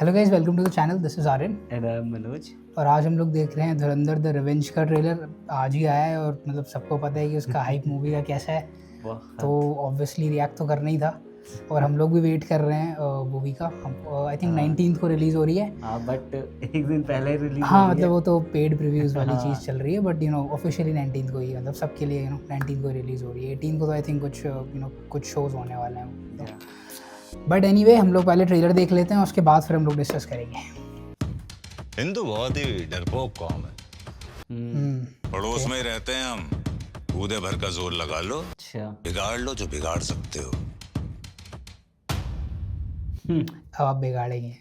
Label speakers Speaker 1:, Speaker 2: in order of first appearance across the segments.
Speaker 1: Hello guys, welcome to the channel. This is Aryan
Speaker 2: and Manoj.
Speaker 1: और आज हम लोग देख रहे हैं धुरंधर द रिवेंज का ट्रेलर। आज ही आया है और मतलब सबको पता है कि उसका हाइप मूवी का कैसा है, तो ऑब्वियसली रिएक्ट तो करना ही था। और हम लोग भी वेट कर रहे हैं मूवी का। हम आई थिंक 19th को रिलीज़ हो रही है।
Speaker 2: हाँ, बट एक दिन पहले रिलीज
Speaker 1: हाँ
Speaker 2: हो रही
Speaker 1: मतलब
Speaker 2: है।
Speaker 1: वो तो पेड प्रीव्यूज़ वाली
Speaker 2: हाँ।
Speaker 1: चीज़ चल रही है, बट ऑफिशियली 19th को ही, मतलब सबके लिए 19th को रिलीज़ हो रही है। 18 को तो आई थिंक कुछ कुछ शोज़ होने वाले हैं। बट एनीवे हम लोग पहले ट्रेलर देख लेते हैं, उसके बाद फिर हम लोग डिस्कस करेंगे।
Speaker 3: हिंदू बहुत ही डरपोक कौम है। पड़ोस में ही रहते हैं हम। कूदे भर का जोर लगा लो,
Speaker 2: अच्छा।
Speaker 3: बिगाड़ लो जो बिगाड़ सकते हो।
Speaker 1: अब आप बिगाड़ेंगे।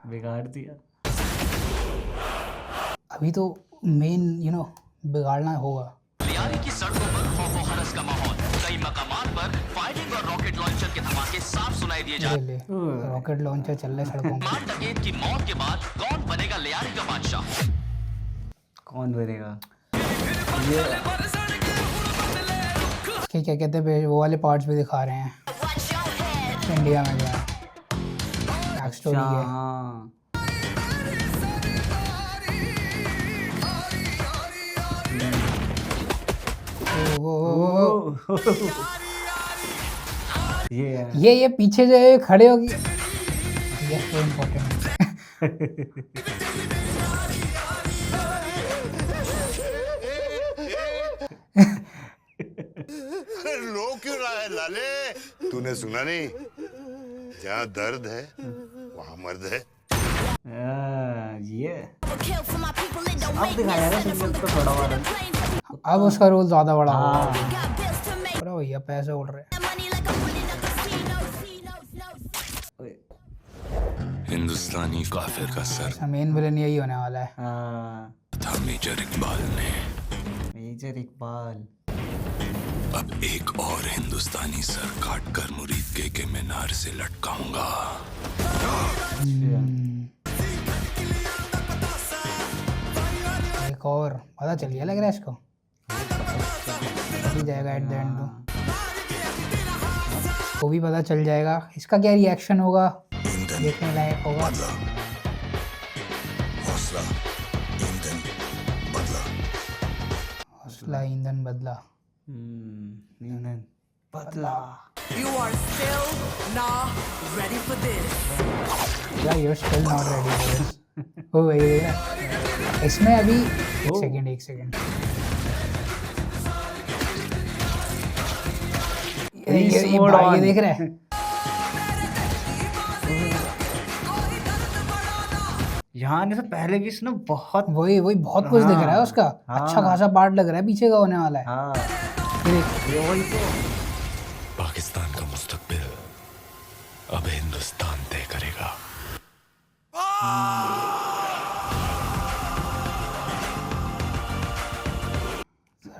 Speaker 2: बिगाड़ दिया।
Speaker 1: अभी तो मेन बिगाड़ना होगा।
Speaker 4: लियारी की सड़कों पर खौफ और हरस का माहौल। कई मकामात पर फायरिंग और रॉकेट लॉन्चर के धमाके साफ सुनाई दिए जा
Speaker 1: ले रॉकेट लॉन्चर चल रहे सड़कों पर।
Speaker 4: मान डकैत की मौत के बाद कौन बनेगा लियारी का बादशाह?
Speaker 2: कौन बनेगा?
Speaker 1: इसके क्या कहते हैं, वो वाले पार्ट्स भी दिखा रहे हैं इंडिया में जो है बैक स्टोरी है।
Speaker 2: हाँ।
Speaker 1: ये पीछे जो है खड़े होगी, ये तो इम्पोर्टेंट
Speaker 3: रो क्यों रहा है लाले? तूने सुना नहीं? जहाँ दर्द है वहाँ मर्द है।
Speaker 2: ये अब दिखाया है तुम लोग को थोड़ा बहुत।
Speaker 1: अब उसका रोल ज्यादा बड़ा होगा।
Speaker 2: हाँ।
Speaker 1: अरे भैया पैसे उड़ रहे हैं।
Speaker 3: हिंदुस्तानी काफिर का सर
Speaker 1: मेन विलन यही होने वाला है।
Speaker 2: हाँ।
Speaker 3: था मेजर इकबाल ने।
Speaker 2: मेजर इकबाल।
Speaker 3: अब एक और हिंदुस्तानी सर काट कर मुरीद के मीनार से लटकाऊंगा।
Speaker 1: एक और पता चल गया लग रहा है इसको। चल जाएगा एट द एंड तो भी पता चल जाएगा। इसका क्या रिएक्शन होगा देखने लायक होगा।
Speaker 3: हौसला ईंधन बदला।
Speaker 1: हौसला ईंधन बदला।
Speaker 2: ईंधन बदला।
Speaker 5: You are still not ready for this.
Speaker 1: Yeah, you're still not ready for this. ओ भाई इसमें अभी एक सेकंड ये देख रहे हैं।
Speaker 2: यहाँ से पहले भी इसने बहुत
Speaker 1: वही बहुत कुछ दिख रहा है उसका। अच्छा खासा पार्ट लग रहा है पीछे का होने वाला है।
Speaker 2: हाँ।
Speaker 1: ये
Speaker 2: वही तो।
Speaker 3: पाकिस्तान का मुस्तकबिल अब हिंदुस्तान तय करेगा।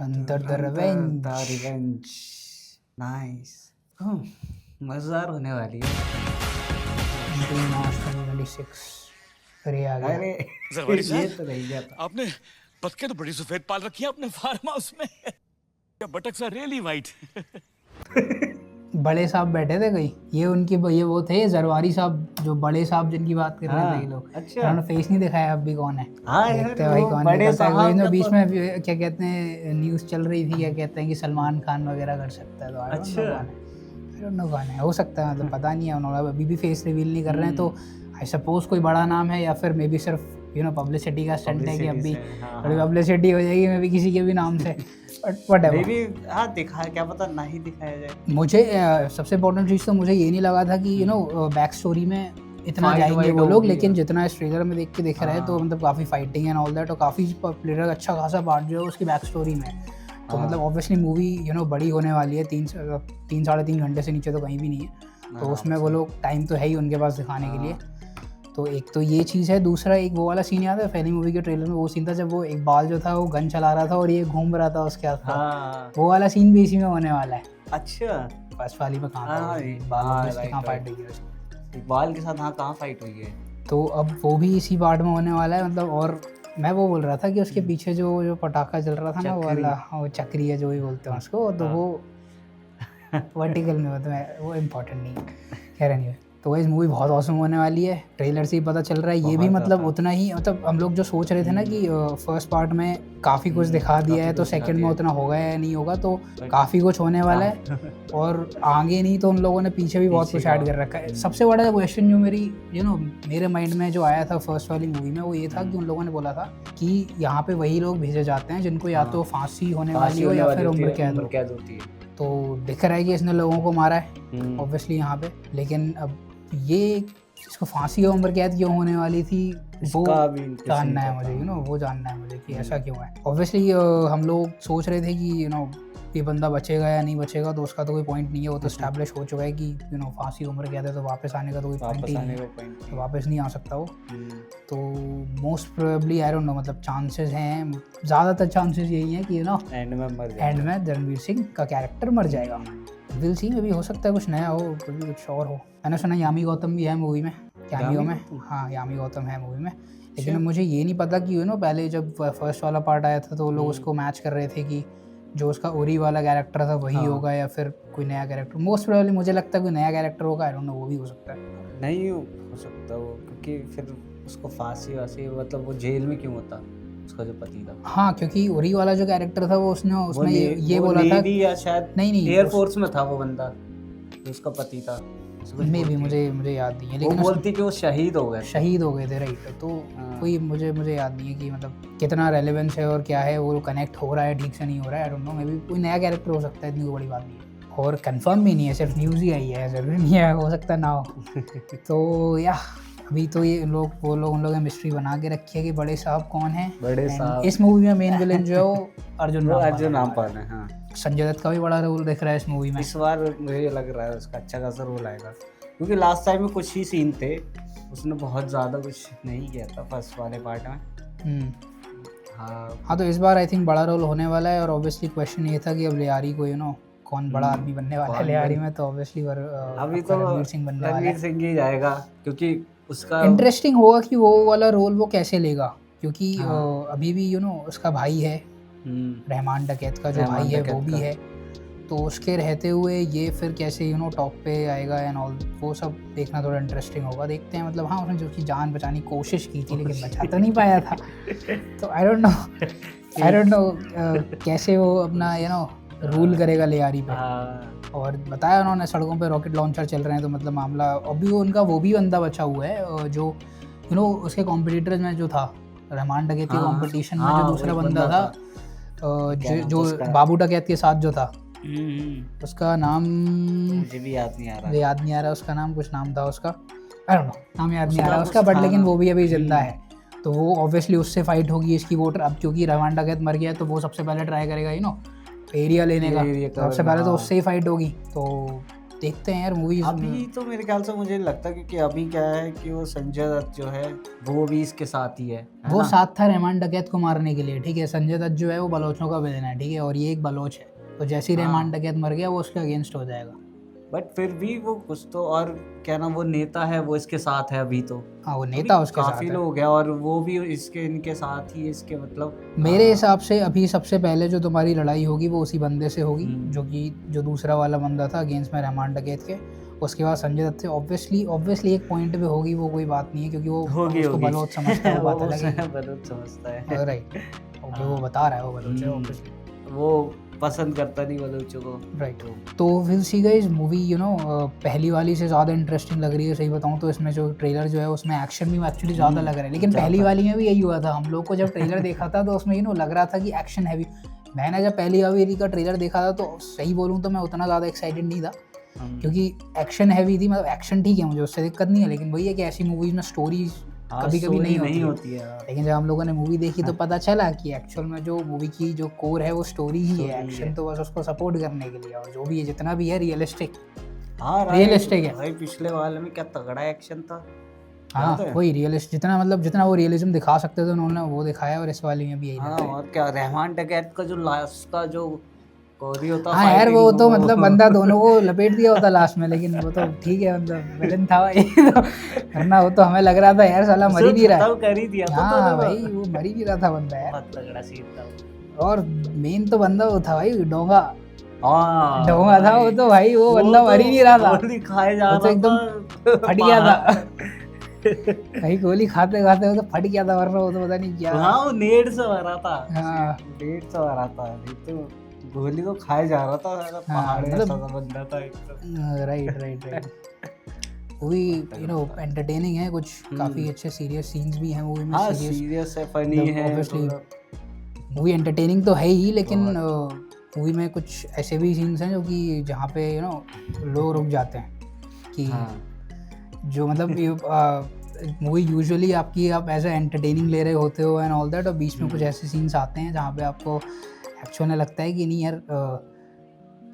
Speaker 1: अंदर द रिवेंज।
Speaker 2: नाइस। मजेदार होने वाली है।
Speaker 1: 19 मार्च 2026। अरे आ गया।
Speaker 2: अरे ये तो रह गया था।
Speaker 6: आपने बतखें तो बड़ी सफेद पाल रखी है अपने फार्म हाउस में। क्या बटक सा रियली वाइट।
Speaker 1: बड़े साहब बैठे थे कहीं, ये वो थे जरवारी साहब, जो बड़े साहब जिनकी बात कर रहे थे ये लोग।
Speaker 2: अच्छा।
Speaker 1: उन्होंने फेस नहीं दिखाया अब भी कौन है।
Speaker 2: हाँ
Speaker 1: देखते
Speaker 2: यार,
Speaker 1: भाई
Speaker 2: वो
Speaker 1: कौन
Speaker 2: बड़े
Speaker 1: निकलता है।
Speaker 2: साहब का
Speaker 1: बीच
Speaker 2: तो-
Speaker 1: में क्या कहते हैं न्यूज़ चल रही थी, क्या कहते हैं कि सलमान खान वगैरह कर सकता है। तो
Speaker 2: अच्छा।
Speaker 1: I don't know कौन है, हो सकता है, मतलब पता नहीं है। उन्होंने अभी भी फेस रिवील नहीं कर रहे हैं, तो आई सपोज कोई बड़ा नाम है, या फिर मे बी सिर्फ पब्लिसिटी का स्टंट है कि अभी थोड़ी पब्लिसिटी हो जाएगी मे बी किसी के भी नाम से। But whatever.
Speaker 2: Maybe, हाँ दिखाया, क्या पता नहीं दिखाया जाए।
Speaker 1: मुझे सबसे इम्पोर्टेंट चीज़ तो मुझे ये नहीं लगा था कि बैक स्टोरी में इतना
Speaker 2: Fight
Speaker 1: जाएंगे
Speaker 2: वाइट
Speaker 1: वो लोग,
Speaker 2: होगी।
Speaker 1: लेकिन जितना इस ट्रेलर में देख के दिख रहा है तो मतलब काफ़ी फाइटिंग एंड ऑल दैट, और काफ़ी प्लेयर अच्छा खासा पार्ट जो है उसकी बैक स्टोरी में। तो मतलब ऑब्वियसली मूवी बड़ी होने वाली है। 3-3.5 घंटे से नीचे तो कहीं भी नहीं है। तो उसमें वो लोग टाइम तो है ही उनके पास दिखाने के लिए। तो एक तो ये चीज़ है। दूसरा एक वो वाला सीन याद है पहली मूवी के ट्रेलर में, वो सीन था जब वो इकबाल जो था वो गन चला रहा था और ये घूम रहा था उसके आस पास। वो वाला सीन भी इसी में होने वाला है।
Speaker 2: अच्छा।
Speaker 1: फर्स्ट वाली में कहाँ
Speaker 2: हाँ,
Speaker 1: था इकबाल,
Speaker 2: हाँ,
Speaker 1: obviously कहाँ
Speaker 2: right,
Speaker 1: फाइट हुई है उसकी।
Speaker 2: इकबाल के साथ हाँ कहाँ फाइट हुई है।
Speaker 1: तो अब वो भी इसी पार्ट में होने वाला है मतलब। और मैं वो बोल रहा था कि उसके पीछे जो पटाखा चल रहा था ना, वो वाला वो चक्री है जो भी बोलते हैं उसको, तो वो वर्टिकल में मतलब वो इम्पोर्टेंट नहीं है। खैर एनीवे, तो इस मूवी बहुत औसम होने वाली है, ट्रेलर से ही पता चल रहा है। ये भी मतलब उतना ही, मतलब हम लोग जो सोच रहे थे ना कि फर्स्ट पार्ट में काफ़ी कुछ दिखा दिया है तो सेकंड में उतना होगा या नहीं होगा, तो काफ़ी कुछ होने वाला है। और आगे नहीं तो उन लोगों ने पीछे भी बहुत कुछ ऐड कर रखा है। सबसे बड़ा क्वेश्चन जो मेरे माइंड में जो आया था फर्स्ट वाली मूवी में, वो ये था कि उन लोगों ने बोला था कि यहाँ पे वही लोग भेजे जाते हैं जिनको या तो फांसी होने वाली हो या फिर उम्र कैद
Speaker 2: होती है।
Speaker 1: तो दिख रहा है कि इसने लोगों को मारा है ऑब्वियसली यहाँ पे, लेकिन अब ये इसको फांसी या उम्र कैद क्यों होने वाली थी वो जानना है मुझे, वो जानना है मुझे कि ऐसा क्यों है। ऑब्वियसली हम लोग सोच रहे थे कि ये बंदा बचेगा या नहीं बचेगा, तो उसका तो कोई पॉइंट नहीं है, वो तो स्टैब्लिश हो चुका है कि फांसी उम्र कैद है तो वापस आने का तो कोई पॉइंट ही नहीं है, तो वापस नहीं आ सकता वो। तो most probably I don't know, मतलब चांसेस हैं, ज़्यादातर चांसेस यही हैं कि एंड में रणवीर सिंह का कैरेक्टर मर जाएगा। विल सी में भी हो सकता है कुछ नया हो, कभी कुछ और हो। मैंने सुना यामी गौतम भी है मूवी में, कैमियो में। हाँ, यामी गौतम है मूवी में, लेकिन मुझे ये नहीं पता कि पहले जब फर्स्ट वाला पार्ट आया था तो लोग उसको मैच कर रहे थे कि जो उसका उरी वाला कैरेक्टर था वही होगा या फिर कोई नया कैरेक्टर। मोस्ट प्रोबेबली मुझे लगता है कोई नया कैरेक्टर होगा, आई डोंट नो, वो भी हो सकता है।
Speaker 2: नहीं हो सकता वो, क्योंकि फिर उसको फांसी वासी, मतलब वो जेल में क्यों होता उसका जो पति था।
Speaker 1: हाँ, क्योंकि उरी वाला जो कैरेक्टर था वो उसमें ये बोला था
Speaker 2: या शायद नहीं एयरफोर्स में था वो बंदा जो उसका पति था,
Speaker 1: मे भी मुझे याद नहीं है, लेकिन
Speaker 2: वो बोलती कि वो शहीद हो गए थे राइट। तो कोई मुझे याद नहीं है कि मतलब कितना रेलेवेंस है और क्या है, वो कनेक्ट हो रहा है ठीक से नहीं हो रहा है, आई डोंट नो। मे भी कोई नया कैरेक्टर हो सकता है, इतनी बड़ी बात नहीं है। और कंफर्म भी नहीं है, सिर्फ न्यूज़ ही आई है, ज़रूरी नहीं है, हो सकता ना हो। तो या अभी तो ये उन लोगों ने मिस्ट्री बना के रखी है कि बड़े साहब कौन है। बड़े साहब
Speaker 1: इस मूवी में मेन विलेन जो है वो अर्जुन
Speaker 2: रामपाल है। हाँ,
Speaker 1: संजय दत्त का भी बड़ा रोल दिख रहा है इस मूवी में।
Speaker 2: इस बार मुझे लग रहा है उसका अच्छा खासा रोल आएगा, क्योंकि लास्ट टाइम में कुछ ही सीन थे, उसने बहुत ज़्यादा कुछ नहीं किया था फर्स्ट वाले पार्ट में।
Speaker 1: हाँ, तो इस बार आई थिंक बड़ा रोल होने वाला है। और ऑब्वियसली क्वेश्चन ये था कि अब लियारी को कौन बड़ा आदमी बनने वाला है लियारी में, तो ऑब्वियसली
Speaker 2: अभी तो रणवीर सिंह बनने वाला है। रणवीर सिंह ही जाएगा, क्योंकि उसका
Speaker 1: इंटरेस्टिंग होगा कि वो वाला रोल वो कैसे लेगा, क्योंकि अभी भी उसका भाई है रहमान डकैत का, जो भाई है वो भी है, तो उसके रहते हुए ये फिर कैसे टॉप पे आएगा एंड ऑल, वो सब देखना थोड़ा इंटरेस्टिंग होगा। देखते हैं, मतलब हाँ, उसने जो उसकी जान बचाने की कोशिश की थी लेकिन बचा तो नहीं पाया था। तो आई डोंट नो कैसे वो अपना रूल करेगा लियारी पे। और बताया उन्होंने सड़कों पे रॉकेट लॉन्चर चल रहे हैं, तो मतलब मामला अभी वो भी बंदा बचा हुआ है जो उसके कॉम्पिटिटर्स में जो था रहमान डकैत के कॉम्पिटिशन में, जो दूसरा बंदा था जो बाबू डकैत के साथ जो था, उसका नाम
Speaker 2: मुझे भी याद नहीं आ रहा
Speaker 1: उसका नाम, कुछ नाम था उसका, आई डोंट नो, नाम याद नहीं आ रहा उसका, बट लेकिन वो भी अभी जिंदा है। तो वो ऑब्वियसली उससे फाइट होगी इसकी वोटर। अब क्योंकि रहमान डकैत मर गया तो वो सबसे पहले ट्राई करेगा एरिया लेने का, सबसे पहले तो उससे ही फाइट होगी। तो देखते हैं यार मूवी।
Speaker 2: अभी तो मेरे ख्याल से मुझे लगता है, क्योंकि अभी क्या है कि वो संजय दत्त जो है वो भी इसके साथ ही है,
Speaker 1: वो साथ था रहमान डकैत को मारने के लिए, ठीक है। संजय दत्त जो है वो बलोचों का विलेन है, ठीक है, और ये एक बलोच है, तो जैसे ही रहमान डकैत मर गया वो उसके अगेंस्ट हो जाएगा।
Speaker 2: बट फिर भी वो कुछ तो, और क्या नाम, वो नेता है, वो इसके साथ है अभी तो।
Speaker 1: हाँ, वो नेता उसके साथ है,
Speaker 2: काफी लोग हैं, और वो भी इनके साथ ही, इसके मतलब
Speaker 1: मेरे हिसाब से अभी सबसे पहले जो तुम्हारी लड़ाई होगी वो उसी बंदे से होगी, जो दूसरा वाला बंदा था अगेंस्ट में रहमान डकैत के। उसके बाद संजय दत्त से ऑब्वियसली एक पॉइंट पे होगी, वो कोई बात नहीं है, क्योंकि वो उसको बलोच समझता है, वो बात अलग है,
Speaker 2: बलोच समझता है,
Speaker 1: राइट। वो बता रहा है वो बलोच है, ऑब्वियसली
Speaker 2: वो पसंद करता नहीं बलोचों को,
Speaker 1: राइट। तो विल सी गाइस मूवी पहली वाली से ज़्यादा इंटरेस्टिंग लग रही है, सही बताऊँ तो। इसमें जो ट्रेलर जो है उसमें एक्शन भी एक्चुअली ज़्यादा लग रहा है, लेकिन पहली वाली में भी यही हुआ था। हम लोग को जब ट्रेलर देखा था तो उसमें लग रहा था कि एक्शन हैवी। मैंने जब पहली वाली का ट्रेलर देखा था तो सही बोलूँ तो मैं उतना ज़्यादा एक्साइटेड नहीं था, क्योंकि एक्शन हैवी थी। मतलब एक्शन ठीक है, मुझे उससे दिक्कत नहीं है, लेकिन वही है कि ऐसी मूवीज़ में स्टोरीज कभी कभी नहीं होती है। लेकिन जब हम लोगों ने मूवी देखी तो पता चला कि एक्चुअल में जो मूवी की जो कोर है वो स्टोरी ही है, एक्शन तो बस उसको सपोर्ट करने के लिए, और जो भी है जितना भी है रियलिस्टिक है
Speaker 2: भाई। पिछले वाले में क्या तगड़ा एक्शन था।
Speaker 1: हाँ, वही जितना वो रियलिज्म दिखा सकते थे उन्होंने वो दिखाया, और इस वाली में भी यही।
Speaker 2: हाँ, और क्या रहमान डकैत का जो लास्ट का जो कोरी होता,
Speaker 1: हाँ यार, वो तो मतलब बंदा दोनों को लपेट दिया होता लास्ट में, लेकिन वो तो ठीक है, मतलब विलन था भाई। तो वरना वो तो हमें लग रहा था यार साला मर ही नहीं रहा है,
Speaker 2: कर ही दिया था।
Speaker 1: हाँ भाई, वो मर ही नहीं रहा था बंदा यार,
Speaker 2: बहुत तगड़ा सीन था।
Speaker 1: और मेन तो बंदा वो था भाई डोंगा,
Speaker 7: हाँ
Speaker 2: ढोंगा था वो तो भाई, वो बंदा मर ही नहीं रहा था,
Speaker 7: गोली खाए जा
Speaker 2: वो तो
Speaker 7: रहा
Speaker 2: एकदम
Speaker 7: था
Speaker 2: फट गया था भाई, गोली खाते खाते वो तो फट गया था, वरना वो तो पता नहीं क्या।
Speaker 7: हाँ वो नेट से भरा था,
Speaker 2: हाँ
Speaker 7: नेट से भरा था, नहीं तो गोली तो खाए जा रहा था साला, पहाड़
Speaker 2: मतलब-
Speaker 7: ऐसा सा बंदा था एकदम।
Speaker 2: Right right right. Movie you know entertaining है, कुछ काफ़ी अच्छे सीरियस सीन्स भी हैं मूवी में।
Speaker 7: हाँ
Speaker 2: सीरियस
Speaker 7: सीरियस है, फनी है
Speaker 2: ऑब्वियसली
Speaker 7: थोड़ा।
Speaker 2: मूवी एंटरटेनिंग तो है ही, लेकिन मूवी में कुछ ऐसे भी सीन्स हैं जो कि जहाँ पे यू नो लोग रुक जाते हैं कि
Speaker 7: हाँ
Speaker 2: जो मतलब मूवी यूजुअली आपकी आप एज ए एंटरटेनिंग ले रहे होते हो एंड ऑल दैट, और बीच में कुछ ऐसे सीन्स आते हैं जहाँ पे आपको एक्चुअल में लगता है कि नहीं यार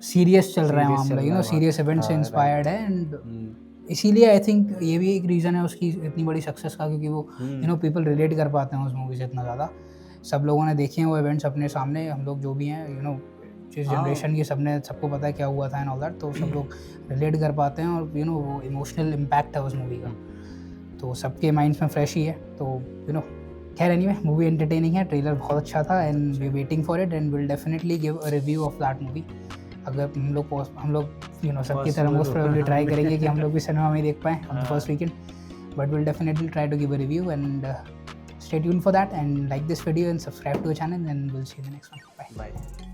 Speaker 2: सीरियस चल रहा है
Speaker 7: Serious चल
Speaker 2: मामला, यू
Speaker 7: रहा
Speaker 2: नो
Speaker 7: है
Speaker 2: सीरियस
Speaker 7: बात।
Speaker 2: इवेंट से
Speaker 7: हाँ,
Speaker 2: इंस्पायर्ड है। एंड
Speaker 7: हम्म,
Speaker 2: इसीलिए आई थिंक ये भी एक रीज़न है उसकी इतनी बड़ी सक्सेस का, क्योंकि वो यू नो पीपल रिलेट कर पाते हैं उस मूवी से इतना ज़्यादा। सब लोगों ने देखे हैं वो इवेंट्स अपने सामने, हम लोग जो भी हैं यू नो जिस
Speaker 7: हाँ।
Speaker 2: जनरेशन की, सबने सबको पता है क्या हुआ था एंड ऑल दैट, तो सब लोग रिलेट कर पाते हैं और यू नो वो इमोशनल इम्पैक्ट है उस मूवी का, तो सबके माइंड्स में फ्रेश ही है। तो यू नो खैर एनीवे मूवी एंटरटेनिंग है, ट्रेलर बहुत अच्छा था and we waiting for it and will definitely give a review of that movie. अगर हम लोग यू नो सबकी तरह मोस्ट प्रोबेबली ट्राई करेंगे कि हम लोग भी सिनेमा में देख पाएँ on the first weekend, but will definitely try to give a review and stay tuned for that and like this video and subscribe to the channel and we'll see you in the next one. Bye.
Speaker 7: Bye.